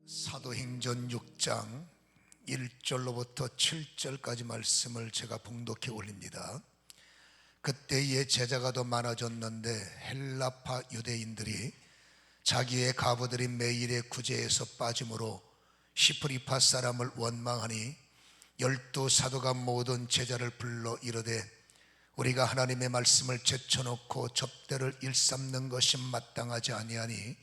사도행전 6장 1절로부터 7절까지 말씀을 제가 봉독해 올립니다. 그때에 제자가 더 많아졌는데 헬라파 유대인들이 자기의 가부들이 매일의 구제에서 빠짐으로 시프리파 사람을 원망하니 12 사도가 모든 제자를 불러 이르되 우리가 하나님의 말씀을 제쳐놓고 접대를 일삼는 것이 마땅하지 아니하니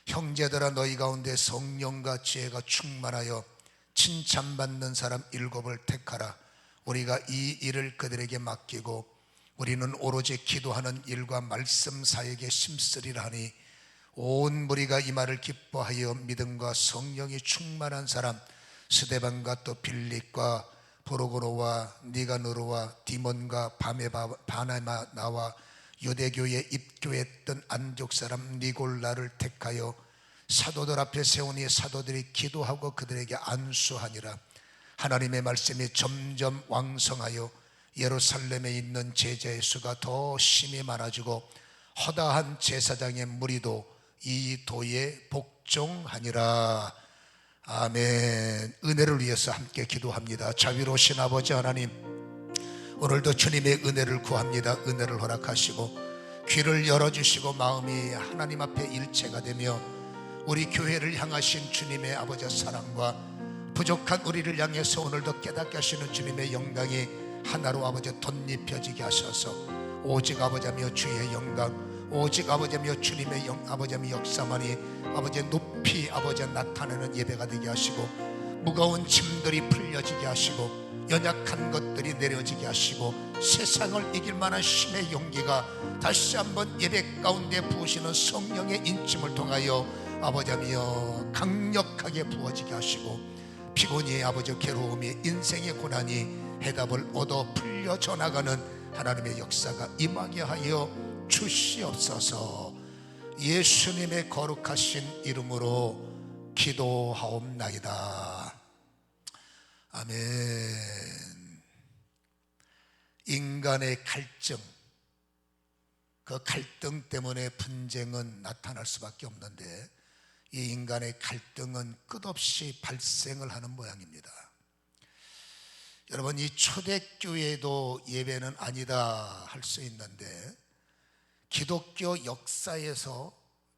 형제들아, 너희 가운데 성령과 지혜가 충만하여 칭찬받는 사람 7을 택하라. 우리가 이 일을 그들에게 맡기고 우리는 오로지 기도하는 일과 말씀 사역에 심쓰리라 하니 온 무리가 이 말을 기뻐하여 믿음과 성령이 충만한 사람 스데반과 또 빌립과 브로고로와 니가노르와 디몬과 바나바나와 유대교에 입교했던 안디옥 사람 니골라를 택하여 사도들 앞에 세우니 사도들이 기도하고 그들에게 안수하니라. 하나님의 말씀이 점점 왕성하여 예루살렘에 있는 제자의 수가 더 심히 많아지고 허다한 제사장의 무리도 이 도에 복종하니라. 아멘. 은혜를 위해서 함께 기도합니다. 자비로우신 아버지 하나님, 오늘도 주님의 은혜를 구합니다. 은혜를 허락하시고 귀를 열어주시고 마음이 하나님 앞에 일체가 되며 우리 교회를 향하신 주님의 아버지의 사랑과 부족한 우리를 향해서 오늘도 깨닫게 하시는 주님의 영광이 하나로 아버지 덧입혀지게 하셔서 오직 아버지며 주의 영광, 오직 아버지며 주님의 아버지의 역사만이 아버지 높이 아버지 나타내는 예배가 되게 하시고 무거운 짐들이 풀려지게 하시고 연약한 것들이 내려지게 하시고 세상을 이길 만한 힘의 용기가 다시 한번 예배 가운데 부으시는 성령의 인침을 통하여 아버지며 강력하게 부어지게 하시고 피곤이 아버지 괴로움이 인생의 고난이 해답을 얻어 풀려져 나가는 하나님의 역사가 임하게 하여 주시옵소서. 예수님의 거룩하신 이름으로 기도하옵나이다. 아멘. 인간의 갈증, 그 갈등 때문에 분쟁은 나타날 수밖에 없는데 이 인간의 갈등은 끝없이 발생을 하는 모양입니다. 여러분, 이 초대교회도 예배는 아니다 할 수 있는데 기독교 역사에서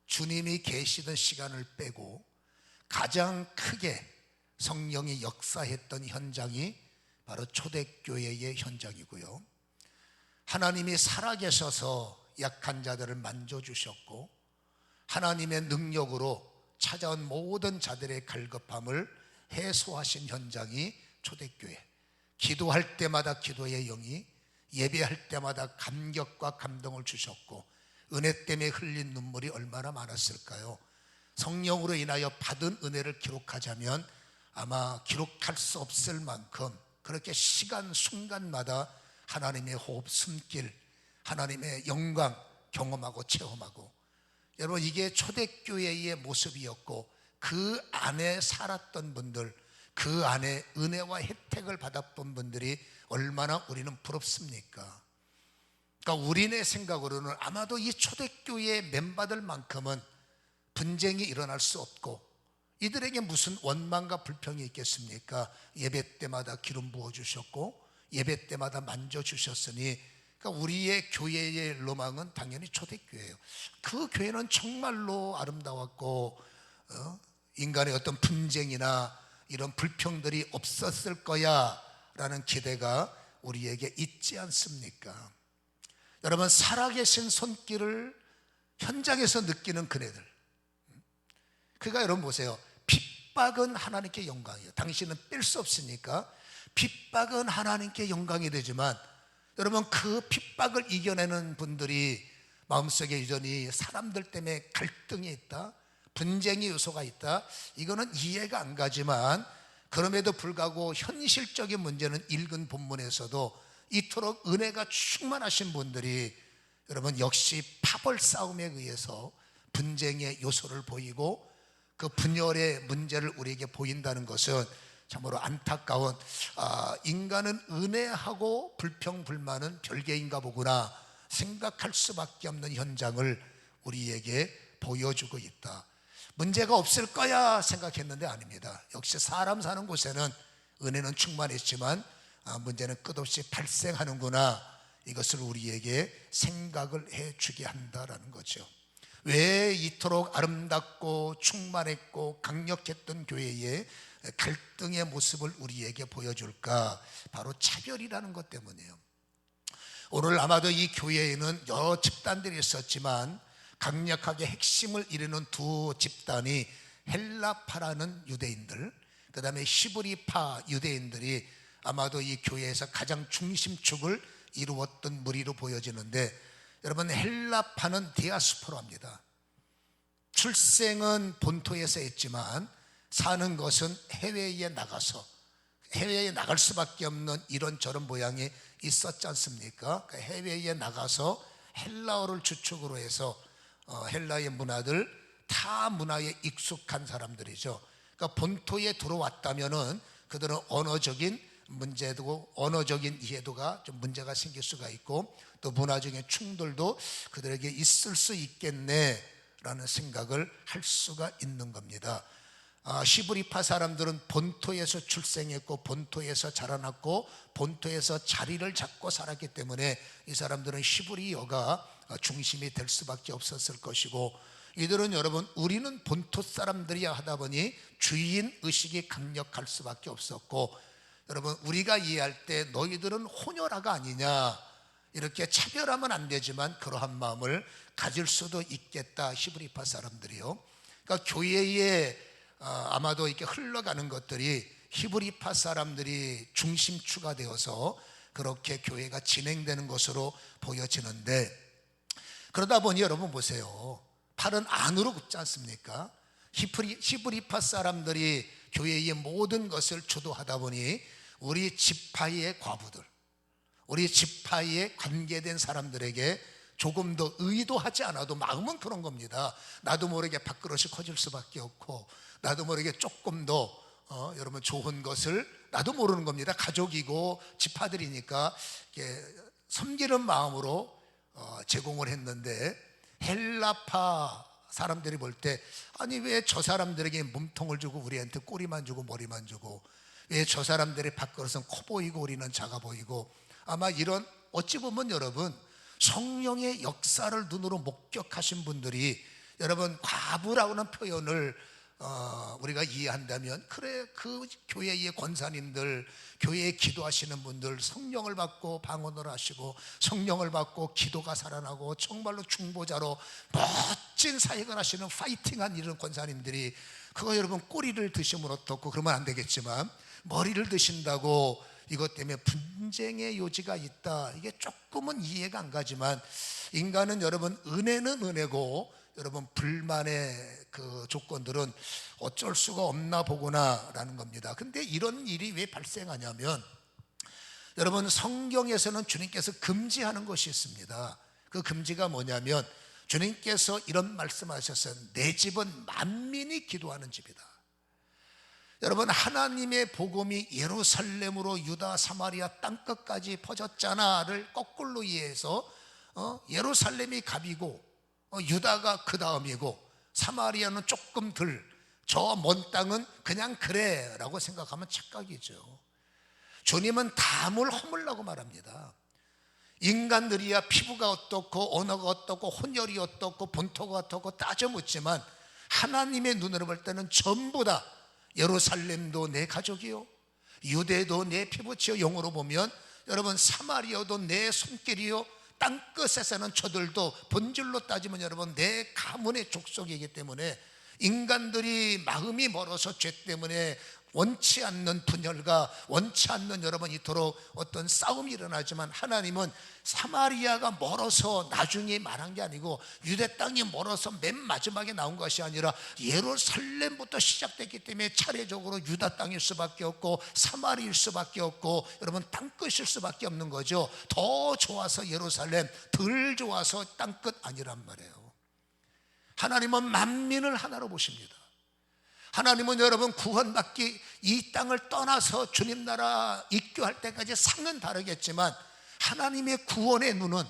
주님이 계시던 시간을 빼고 가장 크게 성령이 역사했던 현장이 바로 초대교회의 현장이고요. 하나님이 살아계셔서 약한 자들을 만져주셨고 하나님의 능력으로 찾아온 모든 자들의 갈급함을 해소하신 현장이 초대교회. 기도할 때마다 기도의 영이, 예배할 때마다 감격과 감동을 주셨고 은혜 때문에 흘린 눈물이 얼마나 많았을까요? 성령으로 인하여 받은 은혜를 기록하자면 아마 기록할 수 없을 만큼 그렇게 시간 순간마다 하나님의 호흡, 숨길, 하나님의 영광 경험하고 체험하고, 여러분, 이게 초대교회의 모습이었고 그 안에 살았던 분들, 그 안에 은혜와 혜택을 받았던 분들이 얼마나 우리는 부럽습니까? 그러니까 우리네 생각으로는 아마도 이 초대교회의 멤버들만큼은 분쟁이 일어날 수 없고 이들에게 무슨 원망과 불평이 있겠습니까? 예배 때마다 기름 부어주셨고 예배 때마다 만져주셨으니, 그러니까 우리의 교회의 로망은 당연히 초대교회예요. 그 교회는 정말로 아름다웠고 인간의 어떤 분쟁이나 이런 불평들이 없었을 거야 라는 기대가 우리에게 있지 않습니까? 여러분, 살아계신 손길을 현장에서 느끼는 그네들, 그러니까 여러분 보세요. 핍박은 하나님께 영광이에요. 당신은 뺄 수 없으니까 핍박은 하나님께 영광이 되지만 여러분, 그 핍박을 이겨내는 분들이 마음속에 여전히 사람들 때문에 갈등이 있다, 분쟁의 요소가 있다, 이거는 이해가 안 가지만 그럼에도 불구하고 현실적인 문제는 읽은 본문에서도 이토록 은혜가 충만하신 분들이 여러분 역시 파벌 싸움에 의해서 분쟁의 요소를 보이고 그 분열의 문제를 우리에게 보인다는 것은 참으로 안타까운, 인간은 은혜하고 불평불만은 별개인가 보구나 생각할 수밖에 없는 현장을 우리에게 보여주고 있다. 문제가 없을 거야 생각했는데 아닙니다. 역시 사람 사는 곳에는 은혜는 충만했지만 문제는 끝없이 발생하는구나, 이것을 우리에게 생각을 해주게 한다라는 거죠. 왜 이토록 아름답고 충만했고 강력했던 교회의 갈등의 모습을 우리에게 보여줄까? 바로 차별이라는 것 때문이에요. 오늘 아마도 이 교회에는 여러 집단들이 있었지만 강력하게 핵심을 이루는 두 집단이 헬라파라는 유대인들, 그 다음에 히브리파 유대인들이 아마도 이 교회에서 가장 중심축을 이루었던 무리로 보여지는데, 여러분, 헬라파는 디아스포라입니다. 출생은 본토에서 했지만 사는 것은 해외에 나가서, 해외에 나갈 수밖에 없는 이런저런 모양이 있었지 않습니까? 해외에 나가서 헬라어를 주축으로 해서 헬라의 문화들, 타 문화에 익숙한 사람들이죠. 그러니까 본토에 들어왔다면은 그들은 언어적인 문제도, 언어적인 이해도가 좀 문제가 생길 수가 있고, 또 문화적인 충돌도 그들에게 있을 수 있겠네라는 생각을 할 수가 있는 겁니다. 히브리파 사람들은 본토에서 출생했고 본토에서 자라났고 본토에서 자리를 잡고 살았기 때문에 이 사람들은 히브리어가 중심이 될 수밖에 없었을 것이고, 이들은 여러분, 우리는 본토 사람들이야 하다 보니 주인 의식이 강력할 수밖에 없었고, 여러분, 우리가 이해할 때 너희들은 혼혈아가 아니냐, 이렇게 차별하면 안 되지만 그러한 마음을 가질 수도 있겠다, 히브리파 사람들이요. 그러니까 교회에 아마도 이렇게 흘러가는 것들이 히브리파 사람들이 중심추가 되어서 그렇게 교회가 진행되는 것으로 보여지는데, 그러다 보니 여러분 보세요. 팔은 안으로 굽지 않습니까? 히브리파 사람들이 교회의 모든 것을 주도하다 보니 우리 지파의 과부들, 우리 지파에 관계된 사람들에게 조금 더 의도하지 않아도 마음은 그런 겁니다. 나도 모르게 밥그릇이 커질 수밖에 없고, 나도 모르게 조금 더 여러분 좋은 것을 나도 모르는 겁니다. 가족이고 지파들이니까 섬기는 마음으로 제공을 했는데, 헬라파 사람들이 볼 때 아니 왜 저 사람들에게 몸통을 주고 우리한테 꼬리만 주고 머리만 주고, 왜 저 사람들의 밥그릇은 커 보이고 우리는 작아 보이고, 아마 이런, 어찌 보면 여러분 성령의 역사를 눈으로 목격하신 분들이, 여러분 과부라고는 표현을 우리가 이해한다면, 그래, 그 교회의 권사님들, 교회에 기도하시는 분들, 성령을 받고 방언을 하시고 성령을 받고 기도가 살아나고 정말로 중보자로 멋진 사역을 하시는 파이팅한 이런 권사님들이, 그거 여러분 꼬리를 드시면 어떻고, 그러면 안 되겠지만 머리를 드신다고 이것 때문에 분쟁의 요지가 있다, 이게 조금은 이해가 안 가지만, 인간은 여러분 은혜는 은혜고 여러분 불만의 그 조건들은 어쩔 수가 없나 보구나라는 겁니다. 근데 이런 일이 왜 발생하냐면, 여러분 성경에서는 주님께서 금지하는 것이 있습니다. 그 금지가 뭐냐면, 주님께서 이런 말씀하셨어요. 내 집은 만민이 기도하는 집이다. 여러분, 하나님의 복음이 예루살렘으로 유다 사마리아 땅끝까지 퍼졌잖아를 거꾸로 이해해서 예루살렘이 갑이고 유다가 그 다음이고 사마리아는 조금 덜, 저 먼 땅은 그냥 그래 라고 생각하면 착각이죠. 주님은 담을 허물라고 말합니다. 인간들이야 피부가 어떻고 언어가 어떻고 혼혈이 어떻고 본토가 어떻고 따져 묻지만, 하나님의 눈으로 볼 때는 전부 다, 예루살렘도 내 가족이요, 유대도 내 피부치요, 영어로 보면 여러분 사마리아도 내 손길이요, 땅끝에서는 저들도 본질로 따지면 여러분 내 가문의 족속이기 때문에, 인간들이 마음이 멀어서 죄 때문에 원치 않는 분열과 원치 않는 여러분 이토록 어떤 싸움이 일어나지만, 하나님은 사마리아가 멀어서 나중에 말한 게 아니고, 유대 땅이 멀어서 맨 마지막에 나온 것이 아니라 예루살렘부터 시작됐기 때문에 차례적으로 유다 땅일 수밖에 없고 사마리일 수밖에 없고 여러분 땅끝일 수밖에 없는 거죠. 더 좋아서 예루살렘, 덜 좋아서 땅끝 아니란 말이에요. 하나님은 만민을 하나로 보십니다. 하나님은 여러분 구원받기, 이 땅을 떠나서 주님 나라 입교할 때까지 상은 다르겠지만, 하나님의 구원의 눈은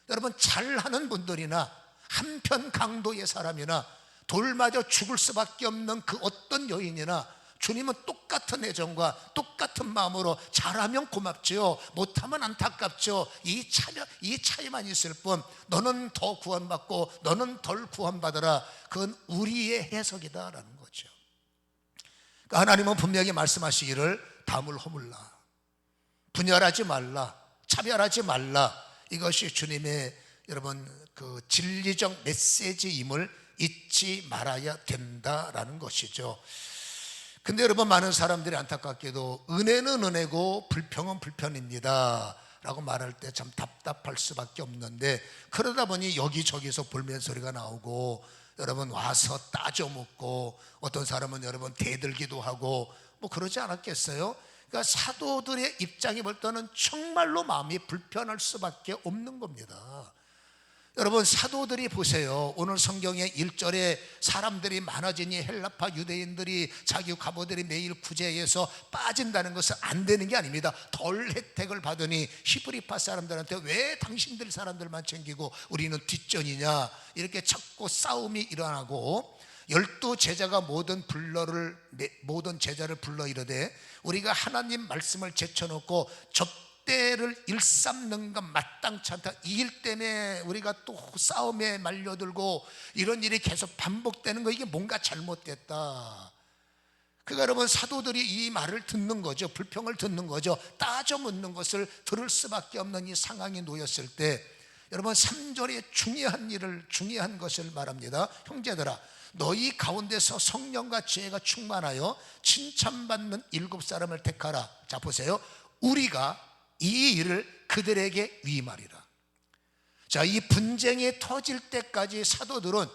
여러분 잘하는 분들이나 한편 강도의 사람이나 돌 맞아 죽을 수밖에 없는 그 어떤 여인이나 주님은 똑같은 애정과 똑같은 마음으로 잘하면 고맙지요, 못하면 안타깝죠. 이 차이만 있을 뿐, 너는 더 구원받고 너는 덜 구원받으라, 그건 우리의 해석이다라는 거죠. 그러니까 하나님은 분명히 말씀하시기를 담을 허물라, 분열하지 말라, 차별하지 말라, 이것이 주님의 여러분 그 진리적 메시지임을 잊지 말아야 된다라는 것이죠. 근데 여러분, 많은 사람들이 안타깝게도 은혜는 은혜고 불평은 불평입니다 라고 말할 때 참 답답할 수밖에 없는데, 그러다 보니 여기저기서 불면 소리가 나오고, 여러분 와서 따져 묻고, 어떤 사람은 여러분 대들기도 하고 뭐 그러지 않았겠어요? 그러니까 사도들의 입장이 볼 때는 정말로 마음이 불편할 수밖에 없는 겁니다. 여러분, 사도들이 보세요. 오늘 성경의 1절에 사람들이 많아지니 헬라파 유대인들이 자기 과부들이 매일 구제해서 빠진다는 것은 안 되는 게 아닙니다. 덜 혜택을 받으니 히브리파 사람들한테 왜 당신들 사람들만 챙기고 우리는 뒷전이냐, 이렇게 자꾸 싸움이 일어나고, 12 제자가 모든 제자를 불러 이르되 우리가 하나님 말씀을 제쳐놓고 때를 일삼는 건 마땅치 않다. 이 일 때문에 우리가 또 싸움에 말려들고 이런 일이 계속 반복되는 거, 이게 뭔가 잘못됐다. 그러니까 여러분, 사도들이 이 말을 듣는 거죠. 불평을 듣는 거죠. 따져 묻는 것을 들을 수밖에 없는 이 상황에 놓였을 때, 여러분 3절에 중요한 것을 말합니다. 형제들아, 너희 가운데서 성령과 지혜가 충만하여 칭찬받는 7사람을 택하라. 자 보세요. 우리가 이 일을 그들에게 위임하리라. 자, 이 분쟁이 터질 때까지 사도들은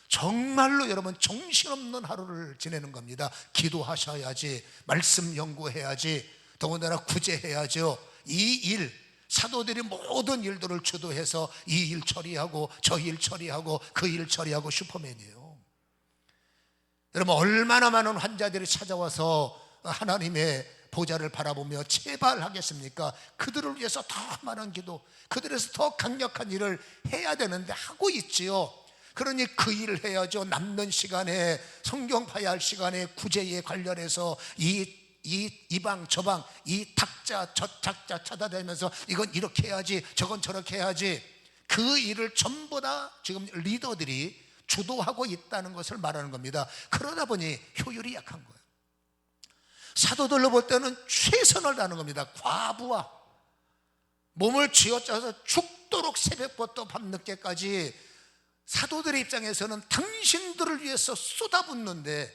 정말로 여러분 정신없는 하루를 지내는 겁니다. 기도하셔야지, 말씀 연구해야지, 더군다나 구제해야죠. 이 일, 사도들이 모든 일들을 주도해서 이 일 처리하고 저 일 처리하고 그 일 처리하고 슈퍼맨이에요. 여러분, 얼마나 많은 환자들이 찾아와서 하나님의 보좌를 바라보며 제발 하겠습니까? 그들을 위해서 더 많은 기도, 그들에서 더 강력한 일을 해야 되는데 하고 있지요. 그러니 그 일을 해야죠. 남는 시간에, 성경 봐야 할 시간에 구제에 관련해서 이방 저방, 이 탁자 저 탁자 찾아다니면서 이건 이렇게 해야지, 저건 저렇게 해야지, 그 일을 전부 다 지금 리더들이 주도하고 있다는 것을 말하는 겁니다. 그러다 보니 효율이 약한 거예요. 사도들로 볼 때는 최선을 다하는 겁니다. 과부와 몸을 쥐어짜서 죽도록 새벽부터 밤늦게까지, 사도들의 입장에서는 당신들을 위해서 쏟아붓는데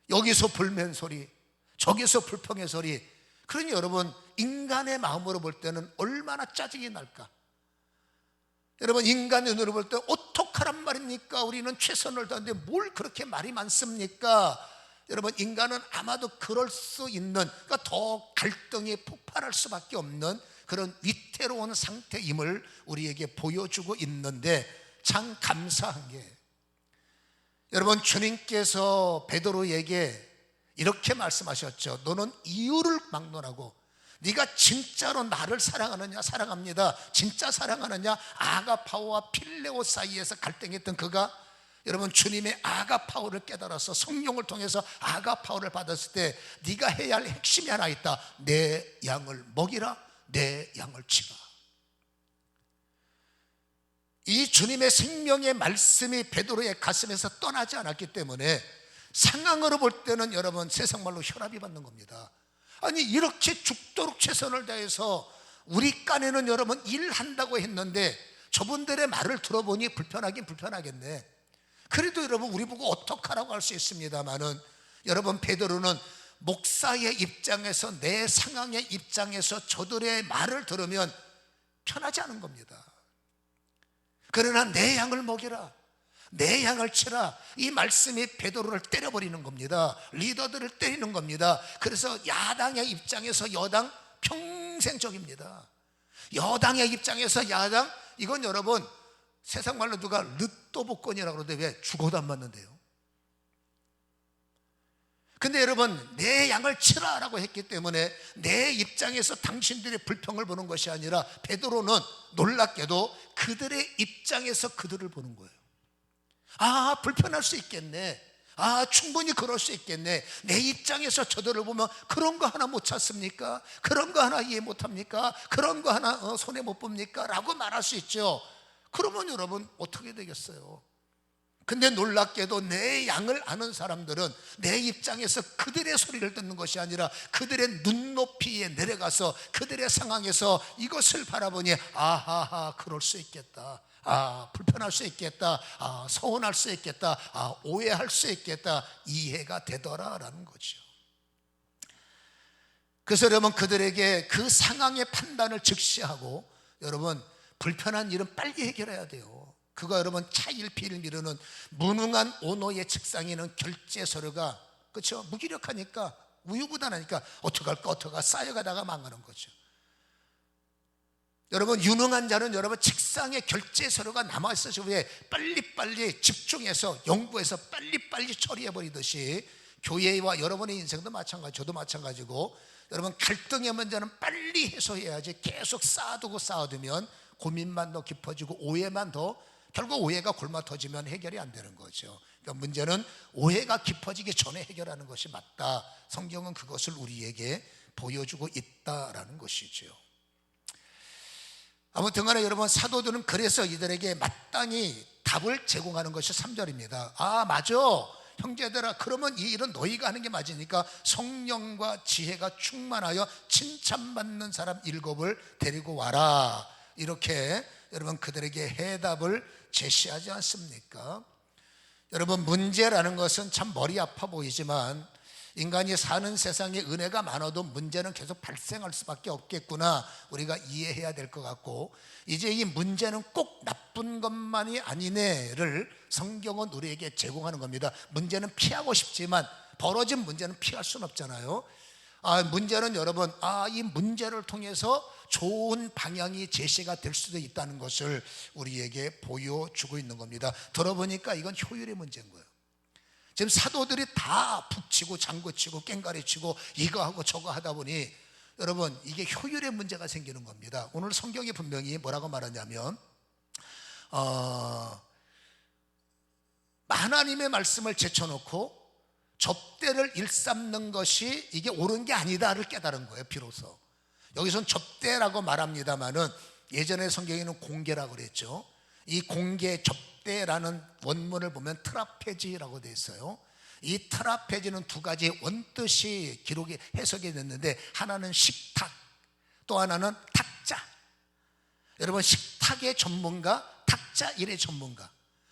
여기서 불면 소리, 저기서 불평의 소리. 그러니 여러분, 인간의 마음으로 볼 때는 얼마나 짜증이 날까. 여러분, 인간의 눈으로 볼 때 어떡하란 말입니까? 우리는 최선을 다하는데 뭘 그렇게 말이 많습니까? 여러분, 인간은 아마도 그럴 수 있는, 그러니까 더 갈등이 폭발할 수밖에 없는 그런 위태로운 상태임을 우리에게 보여주고 있는데, 참 감사한 게, 여러분 주님께서 베드로에게 이렇게 말씀하셨죠. 너는 이유를 막론하고 네가 진짜로 나를 사랑하느냐? 사랑합니다. 진짜 사랑하느냐? 아가파오와 필레오 사이에서 갈등했던 그가, 여러분 주님의 아가파오를 깨달아서 성령을 통해서 아가파오를 받았을 때 네가 해야 할 핵심이 하나 있다. 내 양을 먹이라, 내 양을 치라. 이 주님의 생명의 말씀이 베드로의 가슴에서 떠나지 않았기 때문에 상황으로 볼 때는 여러분 세상 말로 혈압이 받는 겁니다. 아니, 이렇게 죽도록 최선을 다해서 우리 깐에는 여러분 일한다고 했는데 저분들의 말을 들어보니 불편하긴 불편하겠네. 그래도 여러분 우리 보고 어떡하라고 할 수 있습니다만은, 여러분 베드로는 목사의 입장에서, 내 상황의 입장에서 저들의 말을 들으면 편하지 않은 겁니다. 그러나 내 양을 먹이라, 내 양을 치라, 이 말씀이 베드로를 때려버리는 겁니다. 리더들을 때리는 겁니다. 그래서 야당의 입장에서 여당 평생적입니다. 여당의 입장에서 야당, 이건 여러분 세상 말로 누가 르또복권이라고 그러는데 왜 죽어도 안 맞는데요? 근데 여러분, 내 양을 치라라고 했기 때문에 내 입장에서 당신들의 불평을 보는 것이 아니라 베드로는 놀랍게도 그들의 입장에서 그들을 보는 거예요. 불편할 수 있겠네. 충분히 그럴 수 있겠네. 내 입장에서 저들을 보면 그런 거 하나 못 찾습니까? 그런 거 하나 이해 못 합니까? 그런 거 하나 손해 못 봅니까? 라고 말할 수 있죠. 그러면 여러분 어떻게 되겠어요? 근데 놀랍게도 내 양을 아는 사람들은 내 입장에서 그들의 소리를 듣는 것이 아니라 그들의 눈높이에 내려가서 그들의 상황에서 이것을 바라보니 그럴 수 있겠다. 불편할 수 있겠다. 서운할 수 있겠다. 오해할 수 있겠다. 이해가 되더라라는 거죠. 그래서 여러분 그들에게 그 상황의 판단을 즉시하고 여러분 불편한 일은 빨리 해결해야 돼요. 그거 여러분 차일피일 미루는 무능한 오너의 책상에는 결제 서류가 그렇죠? 무기력하니까 우유부단하니까 어떡할까 쌓여가다가 망하는 거죠. 여러분 유능한 자는 여러분 책상에 결제 서류가 남아있어서 왜 빨리빨리 집중해서 연구해서 빨리빨리 처리해버리듯이 교회와 여러분의 인생도 마찬가지, 저도 마찬가지고 여러분 갈등의 문제는 빨리 해소해야지 계속 쌓아두면 고민만 더 깊어지고 오해만 더 결국 오해가 골마 터지면 해결이 안 되는 거죠. 그러니까 문제는 오해가 깊어지기 전에 해결하는 것이 맞다. 성경은 그것을 우리에게 보여주고 있다라는 것이죠. 아무튼 간에 여러분 사도들은 그래서 이들에게 마땅히 답을 제공하는 것이 3절입니다. 맞아 형제들아, 그러면 이 일은 너희가 하는 게 맞으니까 성령과 지혜가 충만하여 칭찬받는 사람 7을 데리고 와라. 이렇게 여러분 그들에게 해답을 제시하지 않습니까? 여러분 문제라는 것은 참 머리 아파 보이지만 인간이 사는 세상에 은혜가 많아도 문제는 계속 발생할 수밖에 없겠구나 우리가 이해해야 될 것 같고, 이제 이 문제는 꼭 나쁜 것만이 아니네를 성경은 우리에게 제공하는 겁니다. 문제는 피하고 싶지만 벌어진 문제는 피할 수는 없잖아요. 문제는 여러분 이 문제를 통해서 좋은 방향이 제시가 될 수도 있다는 것을 우리에게 보여주고 있는 겁니다. 들어보니까 이건 효율의 문제인 거예요. 지금 사도들이 다 북치고 장구치고 깽가리치고 이거 하고 저거 하다 보니 여러분 이게 효율의 문제가 생기는 겁니다. 오늘 성경이 분명히 뭐라고 말하냐면 하나님의 말씀을 제쳐놓고 접대를 일삼는 것이 이게 옳은 게 아니다를 깨달은 거예요. 비로소 여기서는 접대라고 말합니다만은 예전에 성경에는 공개라고 그랬죠. 이 공개 접대라는 원문을 보면 트라페지라고 되어 있어요. 이 트라페지는 두 가지 원뜻이 기록이 해석이 됐는데 하나는 식탁, 또 하나는 탁자. 여러분 식탁의 전문가, 탁자 일의 전문가.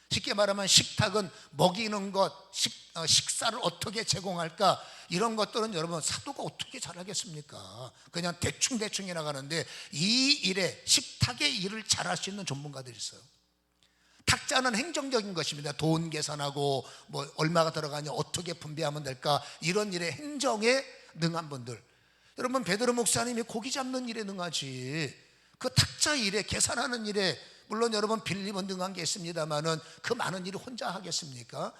쉽게 말하면 식탁은 먹이는 것, 식사를 어떻게 제공할까 이런 것들은 여러분 사도가 어떻게 잘하겠습니까? 그냥 대충 해나가는데 이 일에 식탁의 일을 잘할 수 있는 전문가들이 있어요. 탁자는 행정적인 것입니다. 돈 계산하고 뭐 얼마가 들어가냐 어떻게 분배하면 될까 이런 일에 행정에 능한 분들. 여러분 베드로 목사님이 고기 잡는 일에 능하지 그 탁자 일에 계산하는 일에 물론 여러분 빌립은 능한 게 있습니다만은 그 많은 일을 혼자 하겠습니까?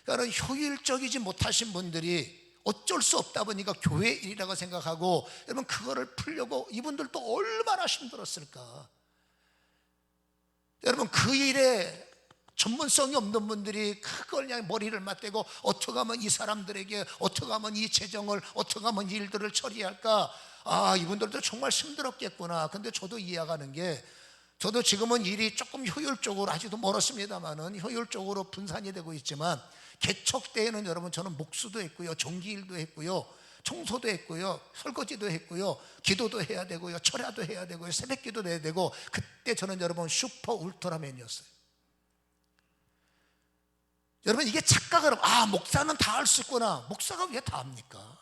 그러니까 효율적이지 못하신 분들이 어쩔 수 없다 보니까 교회 일이라고 생각하고 여러분 그거를 풀려고 이분들도 얼마나 힘들었을까. 여러분 그 일에 전문성이 없는 분들이 그걸 그냥 머리를 맞대고 어떻게 하면 이 사람들에게 어떻게 하면 이 재정을 어떻게 하면 이 일들을 처리할까. 이분들도 정말 힘들었겠구나. 근데 저도 이해가는 게 저도 지금은 일이 조금 효율적으로 아직도 멀었습니다만은 효율적으로 분산이 되고 있지만 개척 때에는 여러분 저는 목수도 했고요, 전기일도 했고요, 청소도 했고요, 설거지도 했고요, 기도도 해야 되고요, 철야도 해야 되고요, 새벽기도도 해야 되고 그때 저는 여러분 슈퍼 울트라맨이었어요. 여러분 이게 착각을 목사는 다 할 수 있구나. 목사가 왜 다 합니까?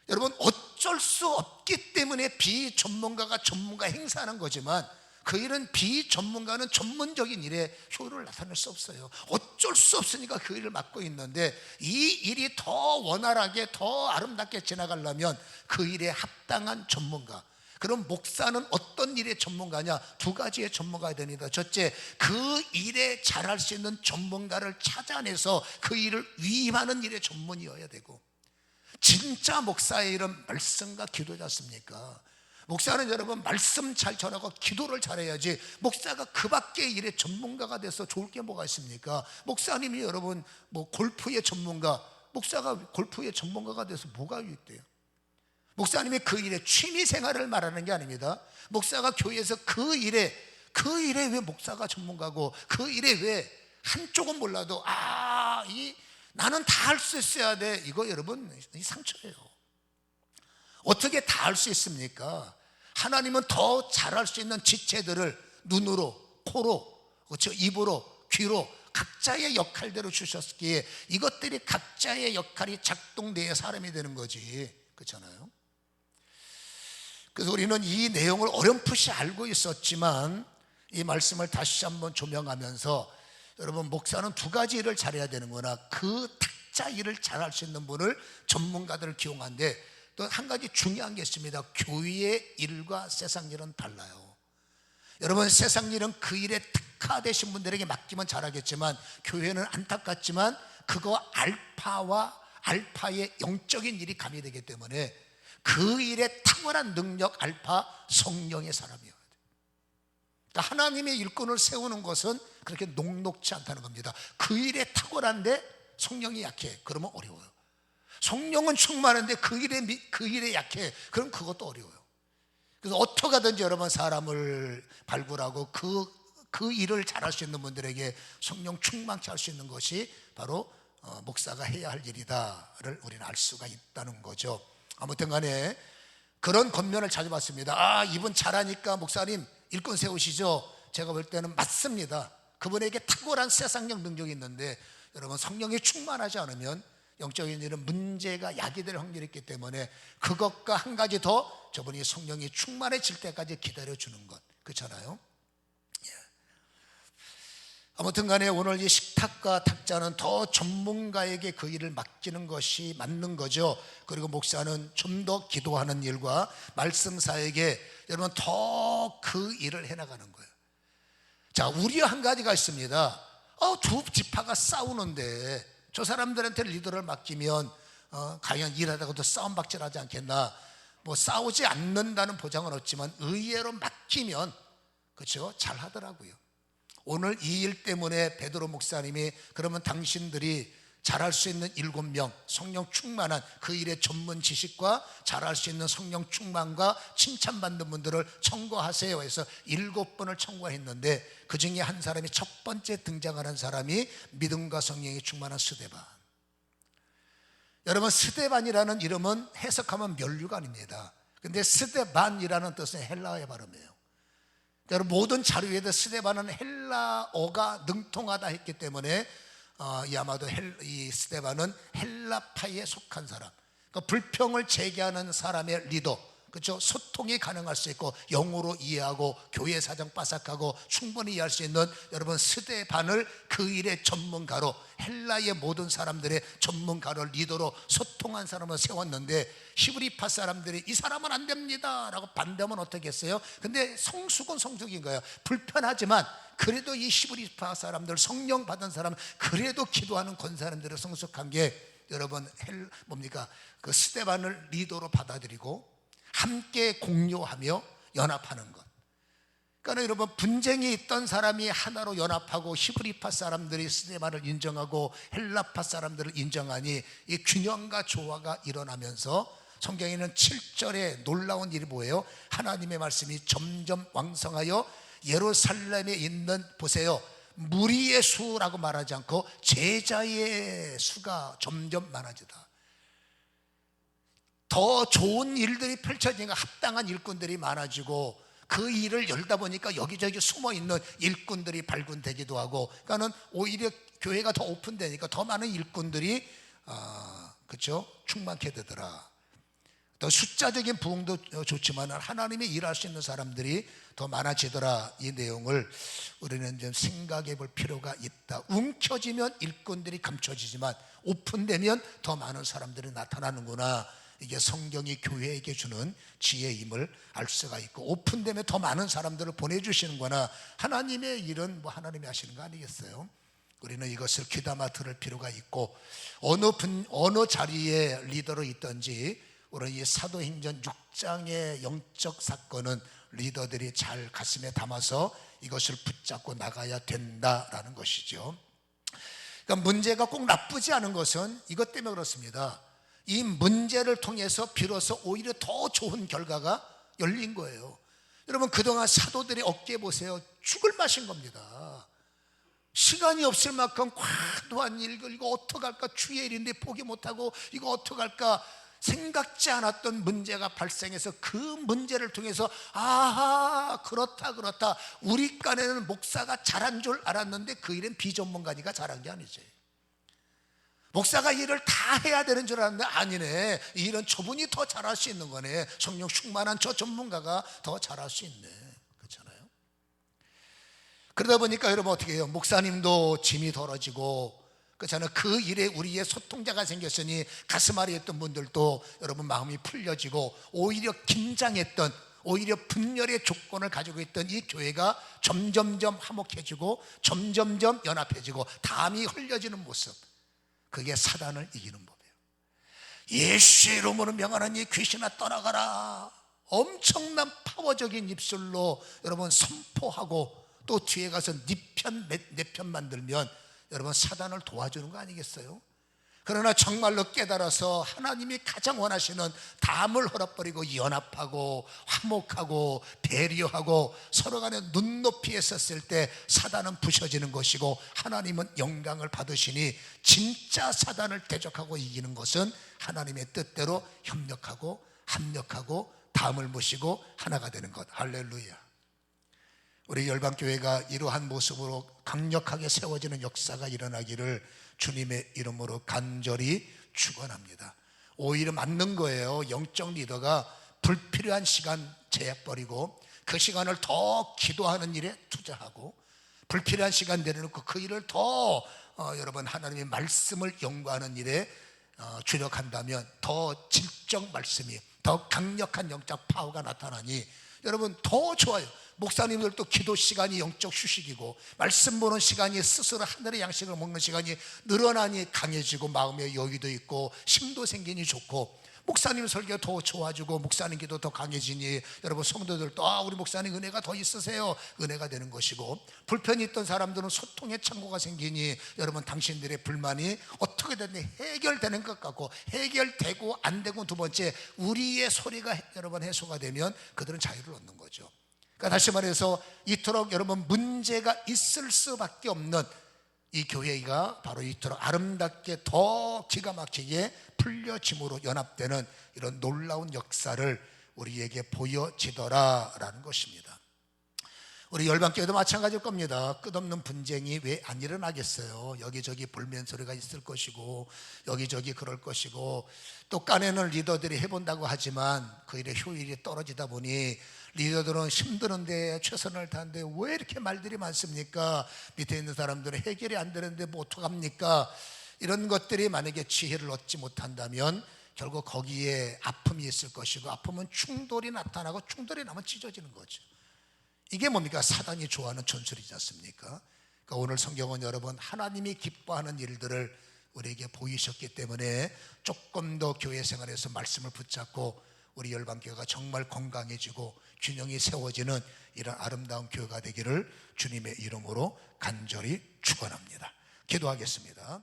여러분 어쩔 수 없기 때문에 비전문가가 전문가 행사하는 거지만 그 일은 비전문가는 전문적인 일에 효율을 나타낼 수 없어요. 어쩔 수 없으니까 그 일을 맡고 있는데 이 일이 더 원활하게 더 아름답게 지나가려면 그 일에 합당한 전문가. 그럼 목사는 어떤 일의 전문가냐? 두 가지의 전문가가 됩니다. 첫째, 그 일에 잘할 수 있는 전문가를 찾아내서 그 일을 위임하는 일의 전문이어야 되고, 진짜 목사의 일은 말씀과 기도지 않습니까? 목사는 여러분 말씀 잘 전하고 기도를 잘해야지 목사가 그 밖의 일에 전문가가 돼서 좋을 게 뭐가 있습니까? 목사님이 여러분 뭐 골프의 전문가, 목사가 골프의 전문가가 돼서 뭐가 있대요? 목사님이 그 일에 취미 생활을 말하는 게 아닙니다. 목사가 교회에서 그 일에 왜 목사가 전문가고 그 일에 왜 한쪽은 몰라도 나는 다 할 수 있어야 돼. 이거 여러분 이 상처예요. 어떻게 다 할 수 있습니까? 하나님은 더 잘할 수 있는 지체들을 눈으로, 코로, 그렇죠? 입으로, 귀로 각자의 역할대로 주셨기에 이것들이 각자의 역할이 작동돼야 사람이 되는 거지. 그렇잖아요. 그래서 우리는 이 내용을 어렴풋이 알고 있었지만 이 말씀을 다시 한번 조명하면서 여러분 목사는 두 가지 일을 잘해야 되는구나. 그 탁자 일을 잘할 수 있는 분을 전문가들을 기용한데 또 한 가지 중요한 게 있습니다. 교회의 일과 세상 일은 달라요. 여러분 세상 일은 그 일에 특화되신 분들에게 맡기면 잘하겠지만 교회는 안타깝지만 그거 알파의 영적인 일이 가미되기 때문에 그 일에 탁월한 능력 알파 성령의 사람이어야 돼요. 그러니까 하나님의 일꾼을 세우는 것은 그렇게 녹록지 않다는 겁니다. 그 일에 탁월한데 성령이 약해. 그러면 어려워요. 성령은 충만한데 그 일에 약해. 그럼 그것도 어려워요. 그래서 어떻게 하든지 여러분 사람을 발굴하고 그 일을 잘할 수 있는 분들에게 성령 충만케 할 수 있는 것이 바로 목사가 해야 할 일이다를 우리는 알 수가 있다는 거죠. 아무튼 간에 그런 겉면을 자주 봤습니다. 이분 잘하니까 목사님 일꾼 세우시죠. 제가 볼 때는 맞습니다. 그분에게 탁월한 세상적 능력이 있는데 여러분 성령이 충만하지 않으면 영적인 일은 문제가 야기될 확률이 있기 때문에 그것과 한 가지 더 저분이 성령이 충만해질 때까지 기다려주는 것. 그렇잖아요. 아무튼 간에 오늘 이 식탁과 탁자는 더 전문가에게 그 일을 맡기는 것이 맞는 거죠. 그리고 목사는 좀 더 기도하는 일과 말씀사에게 여러분 더 그 일을 해나가는 거예요. 자, 우려 한 가지가 있습니다. 두 지파가 싸우는데 저 사람들한테 리더를 맡기면 과연 일하다가도 싸움박질하지 않겠나. 뭐 싸우지 않는다는 보장은 없지만 의외로 맡기면 그렇죠? 잘 하더라고요. 오늘 이 일 때문에 베드로 목사님이 그러면 당신들이 잘할 수 있는 7명 성령 충만한 그 일의 전문 지식과 잘할 수 있는 성령 충만과 칭찬받는 분들을 청구하세요 해서 7분을 청구했는데 그 중에 한 사람이 첫 번째 등장하는 사람이 믿음과 성령이 충만한 스데반. 여러분 스데반이라는 이름은 해석하면 면류관입니다. 근데 스데반이라는 뜻은 헬라어의 발음이에요. 여러분 모든 자료에도 스데반은 헬라어가 능통하다 했기 때문에 아마도 이 스데반은 헬라파에 속한 사람, 그러니까 불평을 제기하는 사람의 리더, 그렇죠? 소통이 가능할 수 있고 영어로 이해하고 교회 사정 빠삭하고 충분히 이해할 수 있는 여러분 스데반을 그 일의 전문가로 헬라의 모든 사람들의 전문가로 리더로 소통한 사람을 세웠는데 히브리파 사람들이 이 사람은 안 됩니다 라고 반대하면 어떻게 했어요? 근데 성숙은 성숙인 거예요. 불편하지만 그래도 이 히브리파 사람들 성령 받은 사람 그래도 기도하는 권사람들의 성숙한 게 여러분 그 스데반을 리더로 받아들이고 함께 공유하며 연합하는 것. 그러니까 여러분 분쟁이 있던 사람이 하나로 연합하고 히브리파 사람들이 스데반을 인정하고 헬라파 사람들을 인정하니 이 균형과 조화가 일어나면서 성경에는 7절에 놀라운 일이 뭐예요? 하나님의 말씀이 점점 왕성하여 예루살렘에 있는 보세요 무리의 수라고 말하지 않고 제자의 수가 점점 많아지다. 더 좋은 일들이 펼쳐지니까 합당한 일꾼들이 많아지고 그 일을 열다 보니까 여기저기 숨어있는 일꾼들이 발견되기도 하고 그러니까는 오히려 교회가 더 오픈되니까 더 많은 일꾼들이 그렇죠? 충만케 되더라. 또 숫자적인 부흥도 좋지만 하나님이 일할 수 있는 사람들이 더 많아지더라. 이 내용을 우리는 좀 생각해 볼 필요가 있다. 움켜쥐면 일꾼들이 감춰지지만 오픈되면 더 많은 사람들이 나타나는구나. 이게 성경이 교회에게 주는 지혜임을 알 수가 있고 오픈되면 더 많은 사람들을 보내주시는구나. 하나님의 일은 뭐 하나님이 하시는 거 아니겠어요? 우리는 이것을 귀담아 들을 필요가 있고 어느 자리에 리더로 있든지 우리 이 사도행전 6장의 영적 사건은 리더들이 잘 가슴에 담아서 이것을 붙잡고 나가야 된다라는 것이죠. 그러니까 문제가 꼭 나쁘지 않은 것은 이것 때문에 그렇습니다. 이 문제를 통해서 비로소 오히려 더 좋은 결과가 열린 거예요. 여러분, 그동안 사도들의 어깨 보세요. 죽을 맛인 겁니다. 시간이 없을 만큼 과도한 일, 이거 어떡할까, 주의 일인데 포기 못하고 이거 어떡할까, 생각지 않았던 문제가 발생해서 그 문제를 통해서 아하, 그렇다 우리 간에는 목사가 잘한 줄 알았는데 그 일은 비전문가니까 잘한 게 아니지. 목사가 일을 다 해야 되는 줄 알았는데 아니네, 이 일은 저분이 더 잘할 수 있는 거네. 성령 충만한 저 전문가가 더 잘할 수 있네. 그렇잖아요. 그러다 보니까 여러분 어떻게 해요? 목사님도 짐이 덜어지고, 그렇잖아요. 그 일에 우리의 소통자가 생겼으니 가슴 아래에 있던 분들도 여러분 마음이 풀려지고, 오히려 긴장했던, 오히려 분열의 조건을 가지고 있던 이 교회가 점점점 화목해지고 점점점 연합해지고 담이 흘려지는 모습, 그게 사단을 이기는 법이에요. 예수의 이름으로 명하노니 귀신아 떠나가라, 엄청난 파워적인 입술로 여러분 선포하고 또 뒤에 가서 내 편 만들면 여러분 사단을 도와주는 거 아니겠어요? 그러나 정말로 깨달아서 하나님이 가장 원하시는 담을 헐어버리고 연합하고 화목하고 배려하고 서로 간에 눈높이에 섰을 때 사단은 부셔지는 것이고 하나님은 영광을 받으시니, 진짜 사단을 대적하고 이기는 것은 하나님의 뜻대로 협력하고 합력하고 담을 모시고 하나가 되는 것. 할렐루야. 우리 열방교회가 이러한 모습으로 강력하게 세워지는 역사가 일어나기를 주님의 이름으로 간절히 축원합니다. 오히려 맞는 거예요. 영적 리더가 불필요한 시간 제약버리고 그 시간을 더 기도하는 일에 투자하고, 불필요한 시간 내려놓고 그 일을 더 여러분 하나님의 말씀을 연구하는 일에 주력한다면 더 질적 말씀이, 더 강력한 영적 파워가 나타나니 여러분 더 좋아요. 목사님들도 기도 시간이 영적 휴식이고 말씀 보는 시간이 스스로 하늘의 양식을 먹는 시간이 늘어나니 강해지고 마음의 여유도 있고 힘도 생기니 좋고, 목사님 설교 더 좋아지고 목사님 기도 더 강해지니 여러분 성도들도 우리 목사님 은혜가 더 있으세요, 은혜가 되는 것이고, 불편이 있던 사람들은 소통의 창고가 생기니 여러분 당신들의 불만이 어떻게 됐니 해결되는 것 같고, 해결되고 안 되고 두 번째 우리의 소리가 여러분 해소가 되면 그들은 자유를 얻는 거죠. 그러니까 다시 말해서 이토록 여러분 문제가 있을 수밖에 없는 이 교회가 바로 이토록 아름답게 더 기가 막히게 풀려짐으로 연합되는 이런 놀라운 역사를 우리에게 보여지더라라는 것입니다. 우리 열방교회도 마찬가지일 겁니다. 끝없는 분쟁이 왜 안 일어나겠어요? 여기저기 불면 소리가 있을 것이고 여기저기 그럴 것이고, 또 까내는 리더들이 해본다고 하지만 그 일의 효율이 떨어지다 보니 리더들은 힘드는데 최선을 다하는데 왜 이렇게 말들이 많습니까? 밑에 있는 사람들은 해결이 안 되는데 뭐 어떡합니까? 이런 것들이 만약에 지혜를 얻지 못한다면 결국 거기에 아픔이 있을 것이고, 아픔은 충돌이 나타나고 충돌이 나면 찢어지는 거죠. 이게 뭡니까? 사단이 좋아하는 전술이지 않습니까? 그러니까 오늘 성경은 여러분 하나님이 기뻐하는 일들을 우리에게 보이셨기 때문에 조금 더 교회 생활에서 말씀을 붙잡고 우리 열방교회가 정말 건강해지고 균형이 세워지는 이런 아름다운 교회가 되기를 주님의 이름으로 간절히 축원합니다. 기도하겠습니다.